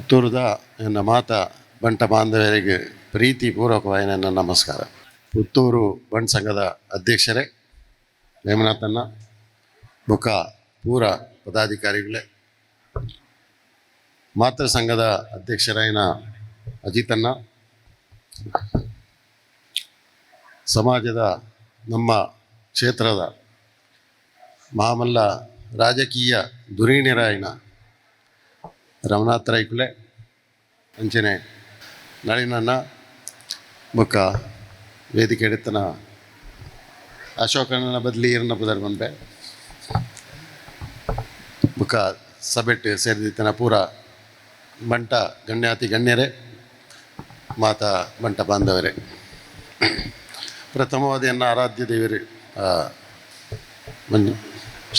ಪುತ್ತೂರದ ನನ್ನ ಮಾತ ಬಂಟ ಬಾಂಧವರಿಗೆ ಪ್ರೀತಿಪೂರ್ವಕವಾದ ನನ್ನ ನಮಸ್ಕಾರ. ಪುತ್ತೂರು ಬಂಟ್ ಸಂಘದ ಅಧ್ಯಕ್ಷರೇ, ನೇಮನಾಥಣ್ಣ, ಬುಕ್ಕ ಪೂರ ಪದಾಧಿಕಾರಿಗಳೇ, ಮಾತೃ ಸಂಘದ ಅಧ್ಯಕ್ಷರಾಯಿನ ಅಜಿತಣ್ಣ, ಸಮಾಜದ ನಮ್ಮ ಕ್ಷೇತ್ರದ ಮಾಮಲ್ಲ ರಾಜಕೀಯ ಧುರೀಣರಾಯಿನ ರಮನಾಥ್ ರೈಕುಲೆ, ಅಂಚನೆ ನಳಿನಣ್ಣ, ಬೊಕ್ಕ ವೇದಿಕೆ ಎಡಿತನ ಅಶೋಕಣ್ಣನ ಬದಲಿ ಈರನ್ನ ಪುದರ್ ಬಂದೆ, ಬೊಕ್ಕ ಸಭೆಟ್ ಸೇರಿದಿತ್ತನ ಪೂರ ಬಂಟ ಗಣ್ಯಾತಿ ಗಣ್ಯರೇ, ಮಾತಾ ಬಂಟ ಬಾಂಧವರೇ. ಪ್ರಥಮವಾದ ಎನ್ನ ಆರಾಧ್ಯ ದೇವರು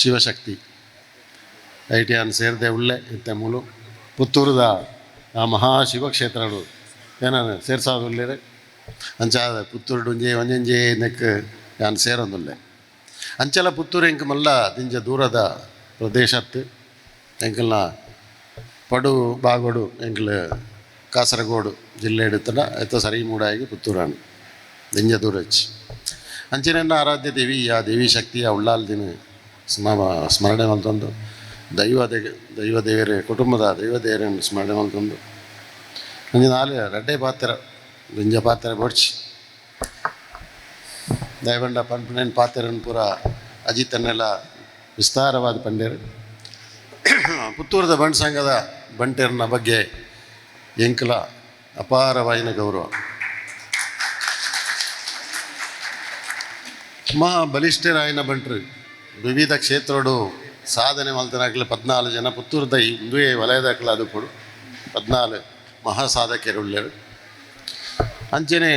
ಶಿವಶಕ್ತಿ ಐಟಿಯಾನ್ ಸೇರಿದೆ ಉಳ್ಳೆ ಇತ್ತೆ ಮೂಲು ಪುತ್ತೂರದ ಆ ಮಹಾಶಿವಕ್ಷೇತ್ರಗಳು ಏನಾನು ಸೇರ್ಸಾದುಲ್ಲೇರೆ ಅಂಚಾದ ಪುತ್ತೂರು ಒಂಜಂಜೆ ನೆಕ್ ಯಾನ್ ಸೇರೊಂದುಲ್ಲೆ ಅಂಚಲ ಪುತ್ತೂರು ಎಂಕ್ ಮಲ್ಲ ದಿಂಜ ದೂರದ ಪ್ರದೇಶತ್ತು ಎಂಕಲ್ನ ಪಡು ಬಾಗೋಡು ಎಂಕಲ್ ಕಾಸರಗೋಡು ಜಿಲ್ಲೆ ಹಿಡಿತನ ಎತ್ತ ಸರಿ ಮೂಡಾಗಿ ಪುತ್ತೂರಾನು ದಿಂಜ ದೂರ ಹಚ್ಚಿ ಅಂಚನೆನ್ನ ಆರಾಧ್ಯ ದೇವಿ ಆ ದೇವಿ ಶಕ್ತಿಯ ಉಳ್ಳಾಲ್ ದಿನ ಸ್ಮರಣೆ ಮಲ್ತೊಂದು ದೈವ ದೇವರ ಕುಟುಂಬದ ದೈವ ದೇವರನ್ನು ಸ್ಮರಣೆ ಮಲ್ತೊಂದು ನಂಗೆ ನಾಳೆ ರಡ್ಡೆ ಪಾತ್ರ ದಿಂಜ ಪಾತ್ರ ಬಡ್ಚಿ ದಯಬಂಡ ಪಂಪನೇನು ಪಾತ್ರನ ಪೂರ ಅಜಿತನ್ನೆಲ್ಲ ವಿಸ್ತಾರವಾದ ಪಂಡೇರು. ಪುತ್ತೂರದ ಬಂಟ್ ಸಂಘದ ಬಂಟೇರನ ಬಗ್ಗೆ ಎಂಕಲ ಅಪಾರವಾಯಿನ ಗೌರವ. ಮಹಾ ಬಲಿಷ್ಠರಾಯಿನ ಬಂಟ್ರು ವಿವಿಧ ಕ್ಷೇತ್ರಡು ಸಾಧನೆ ಮಲ್ತನಾಗಲಿ 14 ಜನ ಪುತ್ತೂರದ ಹಿಂದುವೆ ವಲಯದಾಗಲ ಅದು ಕೊಡು 14 ಮಹಾ ಸಾಧಕರು ಉಳ್ಳರು. ಅಂಚನೆ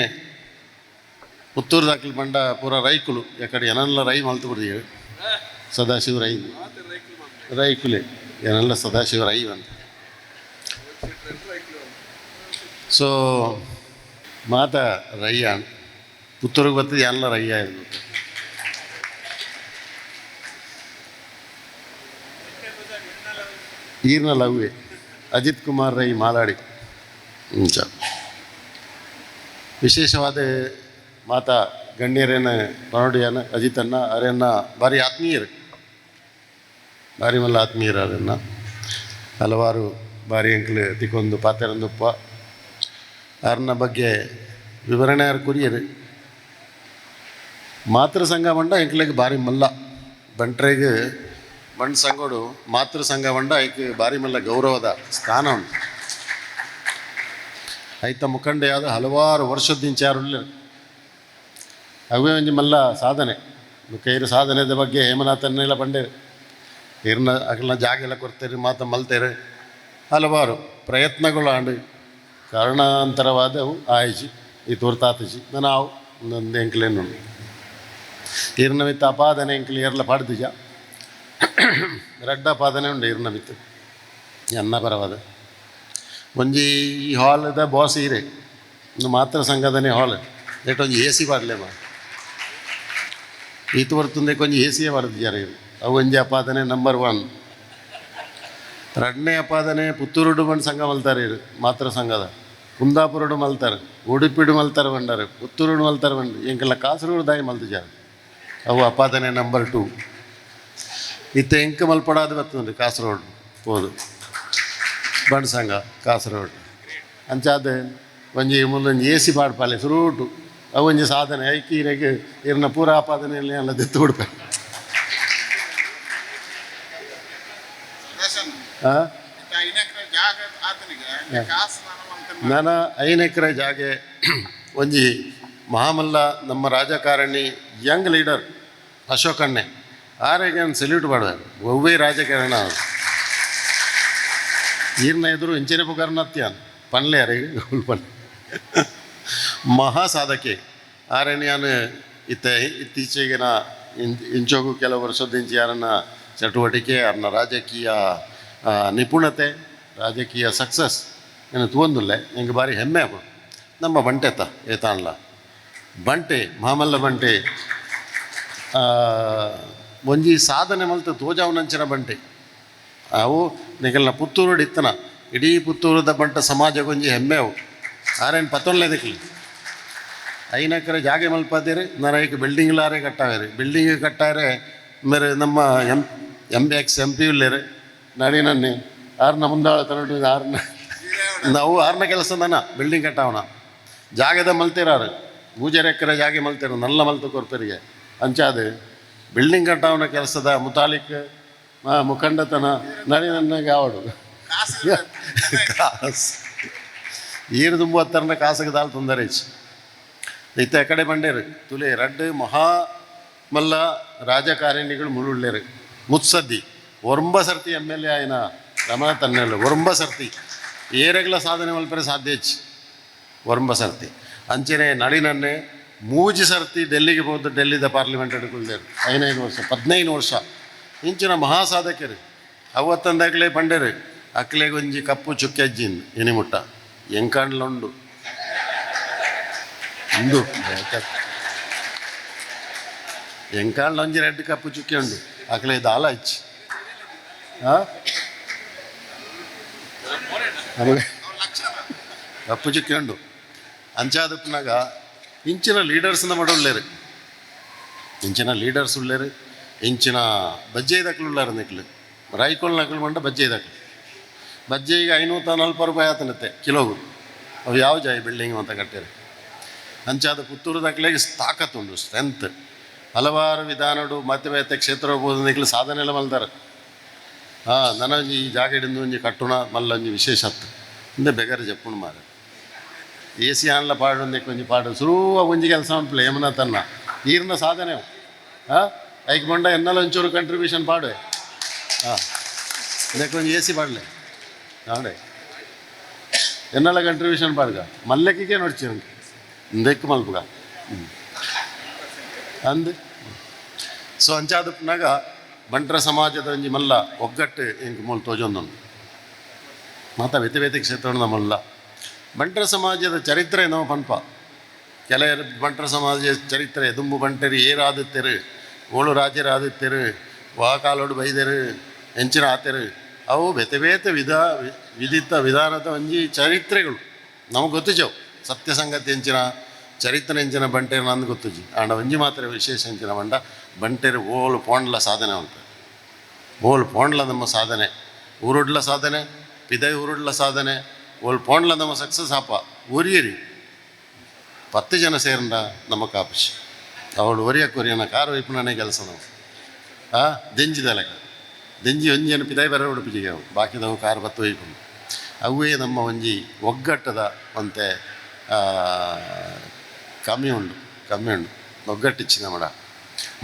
ಪುತ್ತೂರ್ದಾಕಲು ಬಂಡ ಪೂರ ರೈಕುಲು ಎಕಡೆ ಏನಲ್ಲ ರೈ ಮಲ್ತು ಬಿಡಿದ್ರು ಸದಾಶಿವ ರೈಕುಲೆ ಏನೆಲ್ಲ ಸದಾಶಿವ ರೈ ಅಂತ. ಸೊ ಮಾತ ರಯ್ಯ ಪುತ್ತೂರಿಗೆ ಬರ್ತದೆ ಎಲ್ಲ ರಯ್ಯ ಇರ್ಬೇಕು. ಈರ್ನ ಲವ್ವೆ ಅಜಿತ್ ಕುಮಾರ್ ರೈ ಮಾಲಾಡಿ ಇಂಚ ವಿಶೇಷವಾದ ಮಾತಾ ಗಣ್ಯರೇನ ಪನೋಡಿಯನ ಅಜಿತಣ್ಣ ಅರೆನ್ನ ಭಾರಿ ಆತ್ಮೀಯರು, ಭಾರಿ ಮಲ್ಲ ಆತ್ಮೀಯರು. ಅದನ್ನು ಹಲವಾರು ಬಾರಿ ಎಂಕಲು ತಿಕ್ಕೊಂದು ಪಾತೆರಂದಪ್ಪ ಅವ್ರನ್ನ ಬಗ್ಗೆ ವಿವರಣೆ ಯಾರು ಕುರಿಯರು. ಮಾತೃ ಸಂಘ ಬಂಡ ಎಂಕ್ಲಿಗೆ ಭಾರಿ ಮಲ್ಲ ಬಂಟ್ರೆಗೆ ಬಂಟ್ ಸಂಘಡು ಮಾತೃ ಸಂಘ ಬಂಡ ಐಕೆ ಭಾರಿ ಮಲ್ಲ ಗೌರವದ ಸ್ಥಾನ ಉಂಟು. ಐತ ಮುಖಂಡೆಯಾದ ಹಲವಾರು ವರ್ಷದಿಂಚಾರುಳ್ಳ ಅವೇ ಒಂಜಿ ಮಲ್ಲ ಸಾಧನೆ ಕೈರು ಸಾಧನೆದ ಬಗ್ಗೆ ಹೇಮನಾಥನ್ನೆಲ್ಲ ಬಂಡೇರು ಇರ್ನ ಅಗಲ ಜಾಗ ಎಲ್ಲ ಕೊಡ್ತೇರಿ ಮಾತ ಮಲ್ತೇರೆ ಹಲವಾರು ಪ್ರಯತ್ನಗಳು ಆಂಡು ಕಾರಣಾಂತರವಾದವು ಆಯ್ಚಿ ಈ ತೋರ್ತಾತಿಸಿ ನಾವು ಒಂದು ಎಂಕ್ಲೇನು ಇರ್ನ ಮಿತ್ತ ಅಪಾದನೆ ಎಂಕ್ಲಿ ಏರ್ಲ ಪಾಡ್ದಿಜ ರಡ್ಡ ಪಾದನೆ ಉಂಡು ಇರ್ನ ಮಿತ್ತು ಎನ್ನ ಪರವಾದ ಒಂಜಿ ಈ ಹಾಲದ ಬಾಸ್ ಇರೆ ಒಂದು ಮಾತ್ರ ಸಂಘದನೇ ಹಾಲ್ ಲೇಟ್ ಒಂಜಿ ಎ ಸಿ ಪಾಡ್ಲೆ ಮಾ ಈತು ಬರ್ತಂದೆ ಕೊಂಚ ಎ ಸಿಯೇ ಬರ್ದಿದ್ದಾರೆ ಇರು ಅವು ಒಂಜಿ ಅಪಾದನೆ ನಂಬರ್ 1. ಎರಡನೇ ಅಪಾದನೆ ಪುತ್ತೂರುಡು ಬಂಡು ಸಂಘ ಮಲ್ತಾರೆ ಇರು ಮಾತ್ರ ಸಂಘದ ಕುಂದಾಪುರಡು ಮಲ್ತಾರೆ, ಉಡುಪಿಡು ಮಲ್ತಾರೆ ಬಂಡಾರೆ, ಪುತ್ತೂರುಡು ಮಲ್ತಾರೆ ಬಂಡು ಎಂಕೆಲ್ಲ ಕಾಸರಗೋಡು ದಾಯಿ ಮಲ್ತಿದ್ದಾರೆ ಅವು ಅಪಾದನೆ ನಂಬರ್ 2. ಇತ್ತ ಎಂಕ ಮಲ್ಪಡಾದು ಬರ್ತದೆ ಕಾಸರಗೋಡು ಹೋದು ಬಂಡು ಸಂಘ ಕಾಸರಗೋಡು ಅಂಚಾದ ಒಂಜಿ ಮುಂದೊಂದು ಎ ಸಿ ಪಾಡ್ಪಾಲೆ ಸುರೂಟು ಅವು ಒಂಜಿ ಸಾಧನೆ ಐಕೀರೆಗೆ ಇರ್ನ ಪೂರ ಆಪಾದನೆಯಲ್ಲಿ ಎಲ್ಲ ದೆತ್ತು ಬಿಡ್ಬೇಕು. ನಾನು 5 ಎಕರೆ ಜಾಗೆ ಒಂಜಿ ಮಹಾಮಲ್ಲ ನಮ್ಮ ರಾಜಕಾರಣಿ ಯಂಗ್ ಲೀಡರ್ ಅಶೋಕಣ್ಣೆ ಆರೆಗೆ ಸೆಲ್ಯೂಟ್ ಮಾಡಬೇಕು. ಒವ್ವೇ ರಾಜಕಾರಣ ಈರ್ನ ಎದುರು ಇಂಚನೆ ಪುಗಾರ್ನತ್ಯಾನ್ ಪನ್ಲೆ ಅರೆಗೆ ಪನ್ ಮಹಾ ಸಾಧಕೆ ಆರೇನು ಯಾನು ಇತ್ತೀಚೆಗಿನ ಇಂಚೋಗು ಕೆಲವು ವರ್ಷದಿಂಚ ಯಾರನ್ನ ಚಟುವಟಿಕೆ ಅವ್ರನ್ನ ರಾಜಕೀಯ ನಿಪುಣತೆ ರಾಜಕೀಯ ಸಕ್ಸಸ್ ಏನು ತೊಂದಿಲ್ಲ ನಂಗೆ ಭಾರಿ ಹೆಮ್ಮೆ ಆಗ್ಬೋದು. ನಮ್ಮ ಬಂಟೆತ ಏತಾಣ್ಲ ಬಂಟೆ ಮಾಮಲ್ಲ ಬಂಟೆ ಒಂಜಿ ಸಾಧನೆ ಮಲ್ತು ತೋಜಾವನಂಚಿನ ಬಂಟೆ ಅವು ನಿಗಲ್ನ ಪುತ್ತೂರು ಇತ್ತನ ಇಡೀ ಪುತ್ತೂರದ ಬಂಟ ಸಮಾಜಗೊಂಜಿ ಹೆಮ್ಮೆವು ಆರೇನು ಪತ್ತೊಂದ್ಲೇದಕ್ಕೆ 5 ಎಕರೆ ಜಾಗೆ ಮಲ್ಪದಿರಿ ನರೈಕ್ ಬಿಲ್ಡಿಂಗ್ಲಾರೆ ಕಟ್ಟಾವೇರಿ ಬಿಲ್ಡಿಂಗ್ ಕಟ್ಟಾರೆ ಮೇರೆ ನಮ್ಮ MX MP ಉಳ್ಳೇರಿ ನಡಿ ನನ್ನಿ ಆರ್ನ ಮುಂದಾಳ ತಗೊಂಡು ನಾವು ಆರ್ನ ಕೆಲಸದನ ಬಿಲ್ಡಿಂಗ್ ಕಟ್ಟಾವಣ ಜಾಗದ ಮಲ್ತಿರಾರು 3 ಎಕರೆ ಜಾಗೆ ಮಲ್ತಿರು ನಲ್ಲ ಮಲ್ತು ಕೊರ್ಪರಿಗೆ ಅಂಚಾದು ಬಿಲ್ಡಿಂಗ್ ಕಟ್ಟಾವನ ಕೆಲಸದ ಮುತಾಲಿಕ್ ಮುಖಂಡತನ ನಡಿ ನನಗೆ ಆವಡು ಕಾಸು ಈರು ತುಂಬುವತ್ತರನ ಕಾಸಿಗೆ ದಾಲ್ ತೊಂದರೆ ಇತ್ತ ಕಡೆ ಬಂಡೇರು ತುಲೆ ರಡ್ಡು ಮಹಾ ಮಲ್ಲ ರಾಜಕಾರಣಿಗಳು ಮುಳುಳ್ಳೇರು ಮುತ್ಸದ್ದಿ ಒರಂಬ ಸರ್ತಿ MLA ಆಯ್ನ ರಮಣ ತನ್ನೆಲ್ಲ ಒರಂಬ ಸರ್ತಿ ಏರೆಗ್ಲ ಸಾಧನೆ ಮಲ್ಪರೆ ಸಾಧ್ಯ ಒರಂಬ ಸರ್ತಿ ಅಂಚನೆ ನಳಿನನ್ನೇ 3 ಸರ್ತಿ ಡೆಲ್ಲಿಗೆ ಹೋದ ಡೆಲ್ಲಿದ ಪಾರ್ಲಿಮೆಂಟ್ ಹಿಡ್ಕೊಳ್ದೇರು 5 ವರ್ಷ 15 ವರ್ಷ ಇಂಚಿನ ಮಹಾ ಸಾಧಕರು ಅವತ್ತಂದಾಗಲೇ ಬಂಡೇರು ಅಕ್ಲೆಗೊಂಜಿ ಕಪ್ಪು ಚುಕ್ಕೆಜ್ಜಿನ್ ಎನಿಮುಟ್ಟ ಎಂಕಾಂಡ್ಲುಂಡು ಇಂದು ಎಂಕಾಂಡ್ಲೊಂಜಿ ರೆಡ್ ಕಪ್ಪು ಚುಕ್ಕೆ ಉಂಡು ಅಕ್ಲೆ ದಾಲ ಇಚ್ಚಿ ಕಪ್ಪು ಚುಕ್ಕೆ ಉಂಡು ಅಂಚಾದಪ್ಪನಾಗ ಇಂಚಿನ ಲೀಡರ್ಸ್ನ ಮಾಡುಳ್ಳೇರು ಇಂಚಿನ ಲೀಡರ್ಸ್ ಉಳ್ಳೇರು ಇಂಚಿನ ಬಜ್ಜೆದಕ್ಲು ಉಳ್ಳಾರ ನಿಕ್ಲು ರಾಯ್ಕೊಲ್ ನಕಲು ಮಂಡ ಬಜ್ಜೆದಕ್ಲು ಬಜ್ಜೆ ಈಗ 540 ರೂಪಾಯಿ ಆತನತ್ತೆ ಕಿಲೋಗು ಅವು ಯಾವ ಜಾಯ ಬಿಲ್ಡಿಂಗ್ ಅಂತ ಕಟ್ಟಿರಿ ಅಂಚಾದ ಪುತ್ತೂರದಾಗಲೆಗೆ ತಾಕತ್ತುಂಡು ಸ್ಟ್ರೆಂತ್ ಹಲವಾರು ವಿಧಾನಡು ಮತ್ತೆ ಕ್ಷೇತ್ರ ಹೋಗ್ಬೋದು ನಿಕ್ಲು ಸಾಧನೆ ಎಲ್ಲ ಮಲ್ದಾರ ನನಗೆ ಈ ಜಾಗ ಹಿಡಿದು ಒಂಜಿ ಕಟ್ಟುಣ ಮಲ್ಲ ಒಂಜಿ ವಿಶೇಷತ್ತು ಹಿಂದೆ ಬೆಗರ್ ಜಪ್ಪುಣ ಮಾರ AC ಆನ್ಲ ಪಾಡು ಒಂಜಿ ಪಾಡು ಸುರುವ ಒಂಜಿ ಕೆಲಸ ಉಂಟು ಯಮುನ ತನ್ನ ಈರ್ನ ಸಾಧನೆ ಐಕ್ ಮಂಡ ಎನ್ನಲ್ಲ ಒಂಚೂರು ಕಂಟ್ರಿಬ್ಯೂಷನ್ ಪಾಡು ಒಂಜಿ AC ಪಾಡಲೆ ನಾಡೆ ಎನ್ನಲ್ಲ ಕಂಟ್ರಿಬ್ಯೂಷನ್ ಪಾಡ್ಗ ಮಲ್ಲಕ್ಕಿಗೆ ನೋಡ್ಚಿ ನನಗೆ ಇಂದಕ್ಕೆ ಮಲ್ಪುಗ ಅಂದು ಸೊ ಅಂಚಾದಪ್ಪನಾಗ ಬಂಟ್ರ ಸಮಾಜದ ಒಂಜಿ ಮಲ್ಲ ಒಗ್ಗಟ್ಟು ಇಂಕ್ ಮೂಲ ತೋಜೊಂದುಂಡು ಮಾತ ಬೇತೆ ಕ್ಷೇತ್ರ ಮಲ್ಲ ಬಂಟ್ರ ಸಮಾಜದ ಚರಿತ್ರೆ ನಾವು ಪನ್ಪ ಕೆಲವರು ಬಂಟ್ರ ಸಮಾಜದ ಚರಿತ್ರೆ ದುಂಬು ಬಂಟರಿ ಏರಾದಿತ್ತೆರು ಓಳು ರಾಜ್ಯರಾದಿತ್ತೆರು ವಾಕಾಲೋಡು ಬೈದೆರು ಎಂಚಿನ ಆತೆರು ಅವು ಬೇತೆ ವಿಧಿತ ವಿಧಾನದ ಒಂಜಿ ಚರಿತ್ರೆಗಳು ನಮಗೆ ಗೊತ್ತಿಜವು ಸತ್ಯ ಸಂಗತಿ ಎಂಚಿನ ಚರಿತ್ರೆ ಎಂಚಿನ ಬಂಟೇರು ನಂದು ಗೊತ್ತುಜಿ ಆಂಡ ಒಂಜಿ ಮಾತ್ರ ವಿಶೇಷ ಎಂಚಿನ ಬಂಡ ಬಂಟೇರು ಓಲು ಪೋಂಡ್ಲ ಸಾಧನೆ ಉಂಟು ಓಲು ಪೋಂಡ್ಲ ನಮ್ಮ ಸಾಧನೆ ಊರುಡ್ಲ ಸಾಧನೆ ಪಿದೈ ಊರುಡ್ಲ ಸಾಧನೆ ಓಲ್ ಪೋಂಡ್ಲ ನಮ್ಮ ಸಕ್ಸಸ್ ಆಪ ಒರಿಯರಿ 10 ಜನ ಸೇರಂಡ ನಮ್ಮ ಕಾಪಿಶ್ ಅವಳು ಒರಿಯಕ್ಕೆ ಒರಿಯನ ಕಾರು ವೈಪುಣನೆ ಕೆಲಸ ನಾವು ದೆಂಜಿದಲೆಕ ದೆಂಜಿ ಒಂಜಿಯನ್ನು ಪಿದೈ ಬರ ಉಡುಪಿಜಿಗೆ ಅವು ಬಾಕಿದವು ಕಾರು 10 ವೈಪುಂಡು ಅವೇ ನಮ್ಮ ಒಂಜಿ ಒಗ್ಗಟ್ಟದ ಅಂತೆ ಕಮ್ಮಿ ಉಂಡು ಒಗ್ಗಟ್ಟಿಚ್ಚಿನ ಮಡ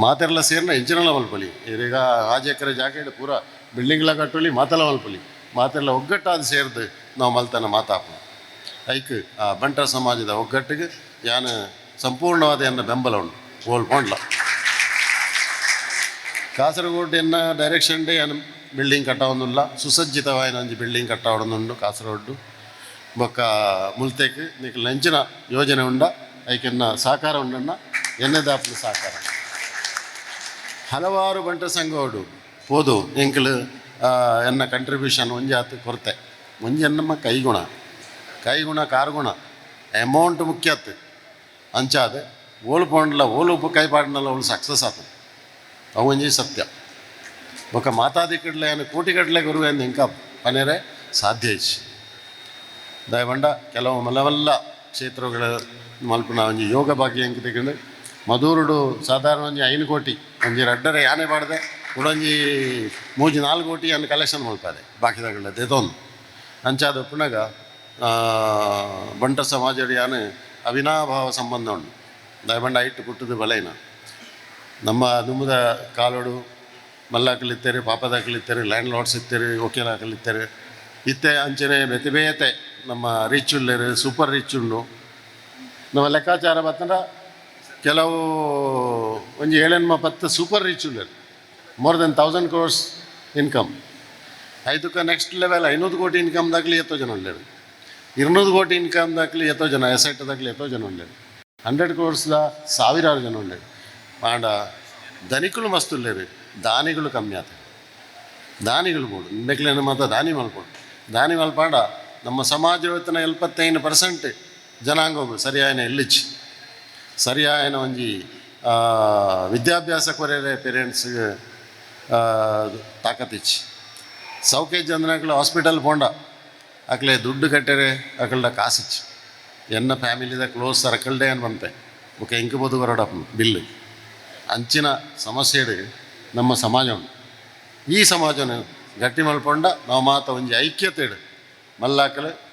ಮಾತೆಲ್ಲ ಸೇರಿನ ಎಂಚಿನಲ್ಲ ಮಲ್ಪಲಿ ಈಗ 5 ಎಕರೆ ಜಾಗ ಇಡು ಪೂರ ಬಿಲ್ಡಿಂಗ್ಲ ಕಟ್ಟೊಲಿ ಮಾತೆಲ್ಲ ಮಲ್ಪಲಿ ಮಾತೆಲ್ಲ ಒಗ್ಗಟ್ಟಾದ ಸೇರಿದು ನಾವು ಮಲ್ತನ ಮಾತಾಪ ಐಕ್ ಬಂಟರ ಸಮಾಜದ ಒಗ್ಗಟ್ಟಿಗೆ ಯಾನು ಸಂಪೂರ್ಣವಾದ ಎನ್ನ ಬೆಂಬಲ ಉಂಟು ಓಲ್ ಪೋಂಡ್ಲ ಕಾಸರಗೋಡು ಎನ್ನ ಡೈರೆಕ್ಷನ್ ಡೇ ಏನು ಬಿಲ್ಡಿಂಗ್ ಕಟ್ಟಾವೊಂದುಲ್ಲ ಸುಸಜ್ಜಿತವಾದ ಒಂಜಿ ಬಿಲ್ಡಿಂಗ್ ಕಟ್ಟಾವೊಂದುಂಡು ಕಾಸರಗೋಡು ಬೊಕ್ಕ ಮುಲ್ತೇಕ್ ನೀಕು ಲಂಚಿನ ಯೋಜನೆ ಉಂಡ ಐಕೆನ್ನ ಸಹಕಾರ ಉಂಡನ್ನ ಎನ್ನೆದಾಪ್ಲ ಸಹಕಾರ ಹಲವಾರು ಬಂಟರ ಸಂಘೋಡು ಪೋದು ಎಂಕಲು ಎನ್ನ ಕಂಟ್ರಿಬ್ಯೂಷನ್ ಒಂಜಿ ಆತು ಕೊರತೆ ಒಂಜಿ ಎನ್ನಮ್ಮ ಕೈಗುಣ ಕಾರುಗುಣ ಅಮೌಂಟ್ ಮುಖ್ಯ ಆತು ಅಂಚಾದ ಓಲು ಪೋಂಡ್ಲ ಓಲು ಕೈಪಾಡಿನಲ್ಲ ಅವಳು ಸಕ್ಸಸ್ ಆತು ಅವು ಒಂಜಿ ಸತ್ಯ ಬೊಕ್ಕ ಮಾತಾದಿ ಕಡ್ಲೆ ಏನು ಕೋಟಿಗಟ್ಟಲೆ ಗುರು ಎಂದು ಇಂಕ ಪನೇರೆ ಸಾಧ್ಯ ಇಚ್ಚಿ ದಯವಂಡ ಕೆಲವು ಮಲವಲ್ಲ ಕ್ಷೇತ್ರಗಳ ಮಲ್ಪನ ಒಂಜಿ ಯೋಗ ಭಾಗ್ಯ ಎಂಕ್ ತೆಗೊಂಡು ಮಧುರುಡು ಸಾಧಾರಣ ಒಂಜಿ 5 ಕೋಟಿ ಒಂಜಿ ರಡ್ಡರೆ ಯಾನೆ ಬಾಡ್ದೆ ಉಡೊಂಜಿ 3-4 ಕೋಟಿ ಅನ್ನು ಕಲೆಕ್ಷನ್ ಮಲ್ಪದೆ ಬಾಕಿದಾಗಲ್ಲ ದೇತೊಂದು ಅಂಚಾದ ಪುನಗ ಬಂಟ ಸಮಾಜ ಯಾನು ಅವಿನಾಭಾವ ಸಂಬಂಧ ಉಂಡು ದಯಬಂಡ ಐಟ್ ಪುಟ್ಟದು ಬಲೆನ ನಮ್ಮ ದುಮ್ಮದ ಕಾಲೋಡು ಮಲ್ಲಾಕಲಿತ್ತೇರಿ ಪಾಪದಾಕಲಿತ್ತೇರಿ ಲ್ಯಾಂಡ್ ಲಾರ್ಡ್ಸ್ ಇತ್ತೇರಿ ವಕೀಲ ಹಾಕಲಿತ್ತೇರಿ ಇತ್ತೆ ಅಂಚನೆ ಬೇತೆ ನಮ್ಮ ರಿಚ್ ಉಳ್ಳೇರು ಸೂಪರ್ ರಿಚ್ ಉಂಡು ನಮ್ಮ ಲೆಕ್ಕಾಚಾರ ಬತ್ತಂದ್ರೆ ಕೆಲವು ಒಂಜಿ 7-10 ಸೂಪರ್ ರಿಚ್ ಉಳ್ಳೇರು ಮೋರ್ ದೆನ್ 1000 crores ಇನ್ಕಮ್ ಐದಕ್ಕೆ ನೆಕ್ಸ್ಟ್ ಲೆವೆಲ್ 500 ಕೋಟಿ ಇನ್ಕಮ್ದಾಗಲಿ ಎತ್ತೋ ಜನ ಉಳ್ಳೇರು 200 ಕೋಟಿ ಇನ್ಕಮ್ದಾಗಲಿ ಎತ್ತೋ ಜನ ಎಸೆಟ್ದಾಗಲಿ ಎತ್ತೋ ಜನ ಉಳ್ಳೇರು 100 crores ಸಾವಿರಾರು ಜನ ಉಳ್ಳೇರು ಮಾಡ ಧನಿಕಲು ಮಸ್ತ್ ಉಳ್ಳೇರು ದಾನಿಗಳು ಕಮ್ಮಿ ಆತ ದಾನಿಗಳು ಬೋಡು ಇಂದಕ್ಲೇನು ಮಾತ್ರ ದಾನಿ ಮಲ್ಕೊಂಡು ದಾನಿ ಮಲ್ಪಾಂಡ ನಮ್ಮ ಸಮಾಜ ಇವತ್ತಿನ 75% ಜನಾಂಗವು ಸರಿಯಾಯನ ಎಲ್ಲಿಚ್ಚಿ ಸರಿಯಾಯನ ಒಂಜಿ ವಿದ್ಯಾಭ್ಯಾಸ ಕೊರೆಯರೆ ಪೇರೆಂಟ್ಸ್ಗೆ ತಾಕತ್ತಿಚ್ಚಿ ಸೌಖ್ಯ ಜನಗಳು ಹಾಸ್ಪಿಟಲ್ ಪೋಂಡ ಅಕ್ಲೆ ದುಡ್ಡು ಕಟ್ಟರೆ ಅಕಲ್ಡ ಕಾಸಿಚ್ಚು ಎನ್ನ ಫ್ಯಾಮಿಲಿದ ಕ್ಲೋಸ್ ಸರ್ಕಲ್ಡೇ అని ಬಂತೆ ఒక ఇంకి పొద్దు కొరడప్పు బిల్లు అంచిన సమస్యడు ನಮ್ಮ ಸಮಾಜ ಈ ಸಮಾಜನ ಗಟ್ಟಿ ಮಲ್ಪೊಂಡ ನಾವು ಮಾತ ಒಂಜಿ ಐಕ್ಯತೆಡು ಮಲ್ಲಾಕಲು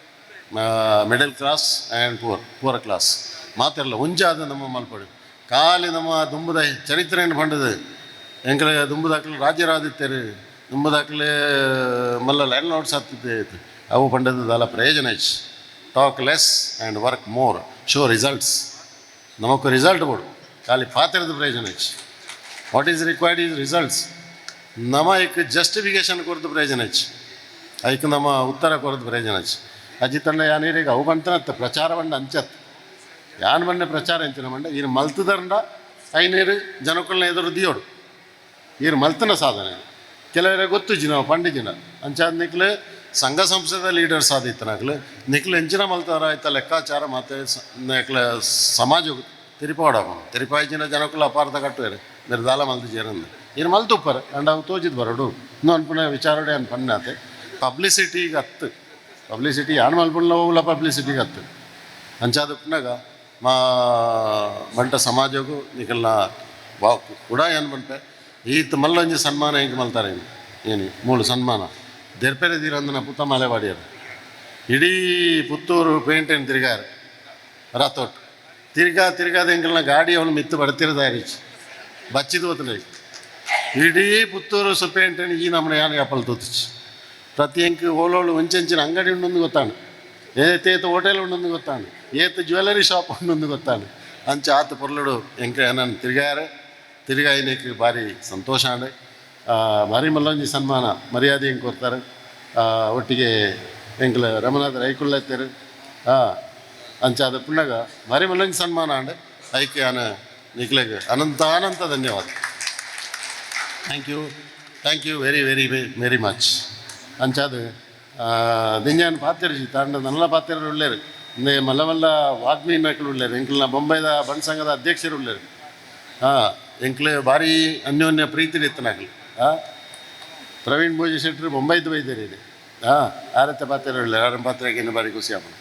middle class and poor class ಮಾತೆಲ್ಲ ಒಂಜಾದ ನಮ್ಮ ಮಲ್ಪಡು ಖಾಲಿ ನಮ್ಮ ದುಂಬುದ ಚರಿತ್ರೆಯನ್ನು ಪಂಡದು ಎಂಕಲ ದುಂಬುದಾಕಲು ರಾಜ್ಯರಾದಿತ್ತರು ದುಂಬುದಾಕಲು ಮಲ್ಲ ಲ್ಯಾಂಡ್ ಲಾರ್ಡ್ಸ್ ಹತ್ತಿತ್ತು ಅವು ಪಂಡದ ಅಲ್ಲ ಪ್ರಯೋಜನ ಹೆಚ್ಚು talk less and work more show results ನಮకు ರಿಸಲ್ಟ್ ಕೊಡು ಖಾಲಿ ಪಾತ್ರದ ಪ್ರಯೋಜನ ಹೆಚ್ಚು what is required is results ನಮ್ಮ ಐಕ್ ಜಸ್ಟಿಫಿಕೇಶನ್ ಕೊರದು ಪ್ರಯೋಜನ ಹೆಚ್ಚು ಐಕ್ ನಮ್ಮ ಉತ್ತರ ಕೊರದು ಪ್ರಯೋಜನ ಹೆಚ್ಚು ಅಜ್ಜಿ ತಂಡ ಯಾನೀರಿಗೆ ಅವು ಬಂತನತ್ತ ಪ್ರಚಾರ ಬಂಡ ಅಂಚತ್ ಯಾನ್ ಬಂಡೆ ಪ್ರಚಾರ ಅಂಚಿನ ಮಂಡ ಈರು ಮಲ್ತದಂಡ ಐನೀರು ಜನಕ್ಕಳನ್ನ ಎದುರು ದಿಯೋಡು ಈರು ಮಲ್ತನ ಸಾಧನೆ ಕೆಲವರೇ ಗೊತ್ತುಜ್ಜಿ ನಾವು ಪಂಡಿಜಿನ ಅಂಚಾದ ನಿಕ್ಲು ಸಂಘ ಸಂಸ್ಥೆದ ಲೀಡರ್ಸ್ ಆದಿತ್ತು ನಕ್ಲು ನಿಕ್ಲು ಎಂಚಿನ ಮಲ್ತಾರ ಆಯ್ತ ಲೆಕ್ಕಾಚಾರ ಮತ್ತು ನಕ್ಲ ಸಮಾಜ ತಿರುಪಾಯಿಜಿನ ಜನಕ್ಕಳು ಅಪಾರ್ಥ ಕಟ್ಟುವರು ನಿರ್ದಾಲ ಮಲ್ತು ಜೇರಂದು ಇನ್ನು ಮಲ್ತು ಉಪ್ಪರು ಅಂಡ್ ಅವು ತೋಜಿದ್ ಬರೋಡು ಇನ್ನೂ ಅನ್ಪುಣ ವಿಚಾರಡೆ ಅನ್ ಪನ್ನಾತೆ ಪಬ್ಲಿಸಿಟಿಗೆ ಹತ್ತು ಪಬ್ಲಿಸಿಟಿ ಯಾನ್ ಮಲ್ಪುಣ್ಣ ಹೋಗಲ್ಲ ಪಬ್ಲಿಸಿಟಿಗೆ ಹತ್ತು ಅಂಚಾದ ಉಪ್ನಾಗ ಬಂಟ ಸಮಾಜಗೂ ನಿಕಲ್ನ ಕೂಡ ಏನು ಬಂಟೆ ಈತ್ ಮಲ್ಲೊಂಜಿ ಸನ್ಮಾನ ಹೆಂಗೆ ಮಲ್ತಾರೆ ಏನು ಮೂಳು ಸನ್ಮಾನ ದೆರ್ಪೆರೆ ತೀರಂದನ ಪುತ್ತ ಮಲೆ ಬಾಡಿಯರು ಇಡೀ ಪುತ್ತೂರು ಪೇಂಟೇನು ತಿರುಗಾರು ರಥೋಟ್ ತಿರ್ಗಾದ ಎಂಕಲ್ನ ಗಾಡಿ ಅವನು ಮಿತ್ತು ಬಡ್ತಿರೋದಾರಿಚ್ ಬಚ್ಚಿದು ಹೋತಲೆ ಇಡೀ ಪುತ್ತೂರು ಪೇಂಟೇನು ಈ ನಮ್ಮನೆ ಯಾನು ಯಾಪಲ್ ತೂತಿಚ್ಚು ಪ್ರತಿ ಎಂಕ್ ಓಲೋಳು ಒಂಚೆಂಚಿನ ಅಂಗಡಿ ಉಂಡೊಂದು ಗೊತ್ತಾನು ಏತೇತ ಹೋಟೆಲ್ ಉಂಡೊಂದು ಗೊತ್ತಾನು ಏತ ಜ್ಯುವೆಲರಿ ಶಾಪ್ ಉಂಡೊಂದು ಗೊತ್ತಾನು ಅಂಚ ಆತ ಪೊರ್ಲುಡು ಎಂಕ ನಾನು ತಿರ್ಗಾಯಿನೇಕ್ ಭಾರಿ ಸಂತೋಷ ಅಂಡೆ ಭಾರಿ ಮಲ್ಲೊಂಜಿ ಸನ್ಮಾನ ಮರ್ಯಾದೆ ಹೆಂಗೆ ಕೊಡ್ತಾರೆ ಒಟ್ಟಿಗೆ ಎಂಕ್ಲ ರಮನಾಥ ರೈಕುಳ್ಳ ಎತ್ತರು ಅಂಚಾದ ಪುಣ್ಣಗ ಭಾರಿ ಮಲ್ಲೊಂಜಿ ಸನ್ಮಾನ ಅಂಡೆ ಐಕೆ ನಿಕ್ಲೆಗೆ ಅನಂತ ಧನ್ಯವಾದ ಥ್ಯಾಂಕ್ ಯು ವೆರಿ ಮಚ್ ಅಂಚಾದ ದಿಂಜಾನ್ ಪಾತಿರ್ಜಿ ತಾಂಡ ನಲ್ಲ ಪಾತಿರರು ಉಳ್ಳೇರು ಇಂದೇ ಮಲ್ಲ ವಾಗ್ಮಿ ನಾಯಕರು ಉಳ್ಳೇರು ಎಂಕ್ಲ ಬೊಂಬೈದ ಬಣ್ ಸಂಘದ ಅಧ್ಯಕ್ಷರು ಉಳ್ಳೇರು ಎಂಕ್ಲೆ ಭಾರಿ ಅನ್ಯೋನ್ಯ ಪ್ರೀತಿ ಇತ್ತನಾಗ್ಲಿ ಪ್ರವೀಣ್ ಭೋಜಿ ಶೆಟ್ಟರು ಬೊಂಬೈದು ಬೈದೇರಿ ಆರತ್ತೆ ಪಾತ್ರೆ ಉಳ್ಳೆ ಆರ ಪಾತ್ರೆಗೆ ಇನ್ನು ಬಾರಿ ಖುಷಿ ಆಪಣ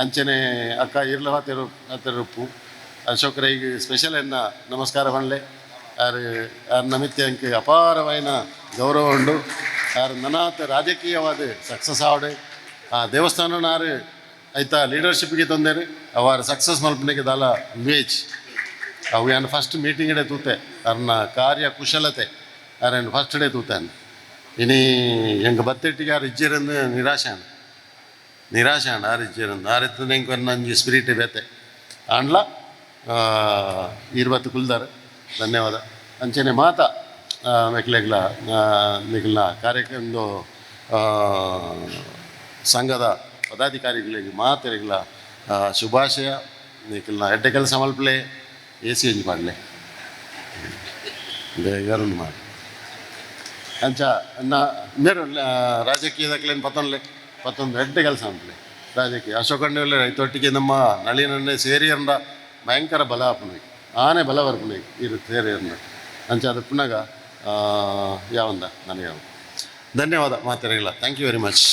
ಅಂಚನೆ ಅಕ್ಕ ಇರ್ಲ ಪಾತ್ರೆ ಉಪ್ಪು ಅಶೋಕ್ ರೈಗೆ ಸ್ಪೆಷಲ್ ಎನ್ನ ನಮಸ್ಕಾರ ಮಾಡಲೆ ಯಾರು ನಮಿತ್ಯ ಅಂಕ ಅಪಾರವಾಯಿನ ಗೌರವ ಉಂಡು ಯಾರು ನನಾತ್ ರಾಜಕೀಯವಾದ ಸಕ್ಸಸ್ ಆವಡೆ ಆ ದೇವಸ್ಥಾನನಾರು ಆಯ್ತಾ ಲೀಡರ್ಶಿಪ್ಗೆ ತೊಂದರೆ ಅವಾರ ಸಕ್ಸಸ್ ಮಲ್ಪನೆಗೆ ದಾಲ ಇಮೇಜ್ ಅವು ಏನು ಫಸ್ಟ್ ಮೀಟಿಂಗ್ ತೂತೆ ಅವ್ರನ್ನ ಕಾರ್ಯ ಕುಶಲತೆ ಯಾರೇನು ಫಸ್ಟ್ ಡೇ ತೂತಾನೆ ಇನಿ ಹೆಂಗೆ ಬತ್ತೆಟ್ಟಿಗೆ ಯಾರು ಇಜ್ಜಿರಂದು ನಿರಾಶೆ ಆರು ಇಜ್ಜಿರಂದು ಆರಿತ್ತು ಹೆಂಗೆ ನಂಗೆ ಸ್ಪಿರಿಟ್ ಬೇತೆ ಆಂಡ್ಲ 20 ಕುಲ್ದಾರ ಧನ್ಯವಾದ ಅಂಚನೆ ಮಾತಾ ಮೆಕ್ಲೆಗ್ಲ ನಿಗ್ಲ ಕಾರ್ಯಕ್ರಮದ ಸಂಘದ ಪದಾಧಿಕಾರಿಗಳಿಗೆ ಮಾತೆರೆಗ್ಲ ಶುಭಾಶಯ ನಿಕ್ಲ ಎಡ್ಡೆ ಕೆಲಸ ಮಲ್ಪಲೆ ಎಸಿ ಎಂಜಿ ಮಾಡಲೆ ಬೇಗರನ್ನು ಮಾಡಿ ಅಂಚ ಮೇರು ರಾಜಕೀಯದಕ್ಲೇನು ಪತ್ತೊಂದು ಎಡ್ಡೆ ಕೆಲಸ ಅಂತಲೇ ರಾಜಕೀಯ ಅಶೋಕಣ್ಣೆ ರೈತೊಟ್ಟಿಗೆ ನಮ್ಮ ನಳಿನನ್ನೇ ಸೇರಿಯಂಡ ಭಯಂಕರ ಬಲ ಆಪುನೈ ಆನೆ ಬಲ ಬರ್ಪುನೈ ಇರು ಸೇರಿಯಂಡ ಅಂಚ ಅದು ಪುನಗ ಯಾವಂದ ನನಗೆ ಧನ್ಯವಾದ ಮಾತೆರೆಗಳ ಥ್ಯಾಂಕ್ ಯು ವೆರಿ ಮಚ್